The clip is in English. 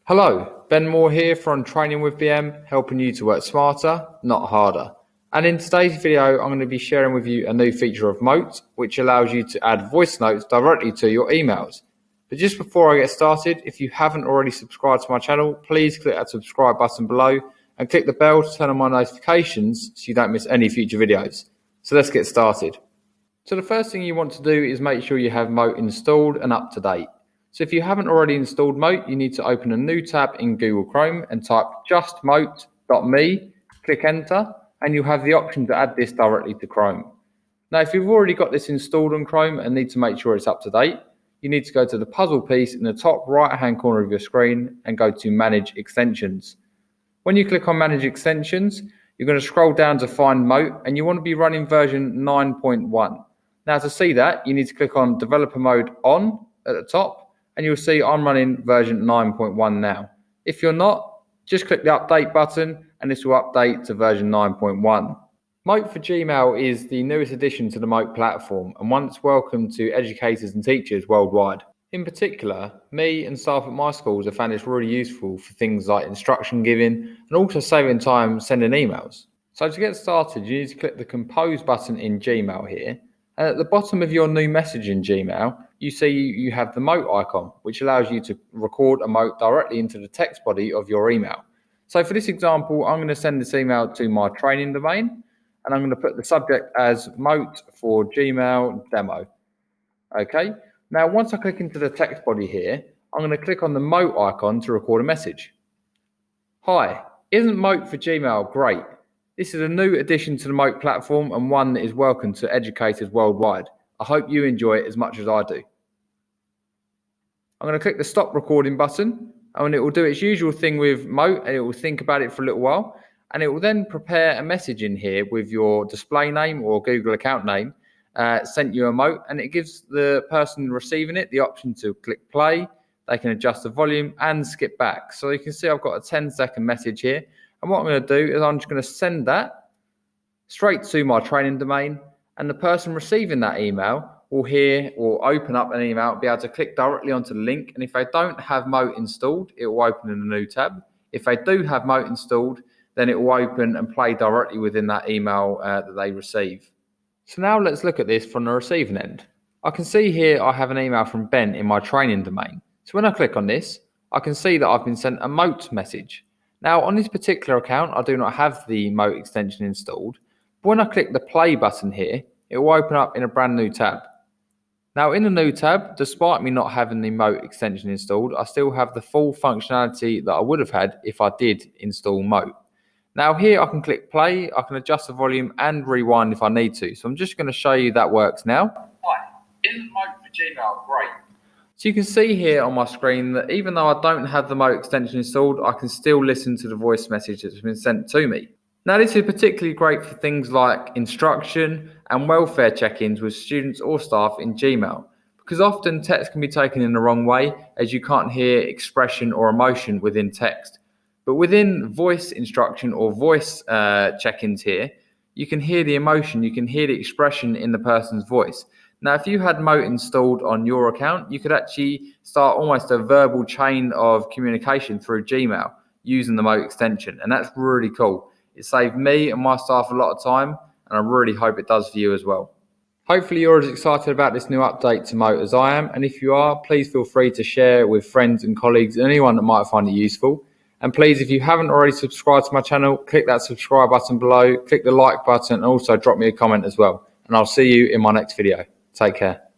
Hello, Ben Moore here from Training with BM, helping you to work smarter, not harder. And in today's video, I'm going to be sharing with you a new feature of Mote, which allows you to add voice notes directly to your emails. But just before I get started, if you haven't already subscribed to my channel, please click that subscribe button below and click the bell to turn on my notifications so you don't miss any future videos. So let's get started. So the first thing you want to do is make sure you have Mote installed and up to date. So if you haven't already installed Mote, you need to open a new tab in Google Chrome and type justmote.me, click enter, and you'll have the option to add this directly to Chrome. Now, if you've already got this installed on Chrome and need to make sure it's up to date, you need to go to the puzzle piece in the top right-hand corner of your screen and go to Manage Extensions. When you click on Manage Extensions, you're going to scroll down to find Mote, and you want to be running version 9.1. Now, to see that, you need to click on Developer Mode On at the top, and you'll see I'm running version 9.1 now. If you're not, just click the update button and this will update to version 9.1. Mote for Gmail is the newest addition to the Mote platform and one that's welcome to educators and teachers worldwide. In particular, me and staff at my schools have found this really useful for things like instruction giving and also saving time sending emails. So to get started, you need to click the Compose button in Gmail here. And at the bottom of your new message in Gmail, you see you have the Mote icon, which allows you to record a Mote directly into the text body of your email. So for this example, I'm going to send this email to my training domain, and I'm going to put the subject as Mote for Gmail demo. Okay, now once I click into the text body here, I'm going to click on the Mote icon to record a message. Hi, isn't Mote for Gmail great? This is a new addition to the Mote platform and one that is welcome to educators worldwide. I hope you enjoy it as much as I do. I'm going to click the stop recording button and it will do its usual thing with Mote and it will think about it for a little while and it will then prepare a message in here with your display name or Google account name, sent you a Mote, and it gives the person receiving it the option to click play. They can adjust the volume and skip back. So you can see I've got a 10-second message here. And what I'm going to do is I'm just going to send that straight to my training domain, and the person receiving that email will hear or open up an email, be able to click directly onto the link. And if they don't have Mote installed, it will open in a new tab. If they do have Mote installed, then it will open and play directly within that email that they receive. So now let's look at this from the receiving end. I can see here I have an email from Ben in my training domain. So when I click on this, I can see that I've been sent a Mote message. Now, on this particular account, I do not have the Mote extension installed, but when I click the play button here, it will open up in a brand new tab. Now, in the new tab, despite me not having the Mote extension installed, I still have the full functionality that I would have had if I did install Mote. Now, here I can click play, I can adjust the volume and rewind if I need to. So I'm just going to show you that works now. Hi, isn't Mote for Gmail great? So you can see here on my screen that even though I don't have the Mote extension installed, I can still listen to the voice message that's been sent to me. Now, this is particularly great for things like instruction and welfare check-ins with students or staff in Gmail, because often text can be taken in the wrong way as you can't hear expression or emotion within text. But within voice instruction or voice check-ins here, you can hear the emotion, you can hear the expression in the person's voice. Now, if you had Mote installed on your account, you could actually start almost a verbal chain of communication through Gmail using the Mote extension, and that's really cool. It saved me and my staff a lot of time, and I really hope it does for you as well. Hopefully you're as excited about this new update to Mote as I am, and if you are, please feel free to share with friends and colleagues and anyone that might find it useful. And please, if you haven't already subscribed to my channel, click that subscribe button below, click the like button, and also drop me a comment as well. And I'll see you in my next video. Take care.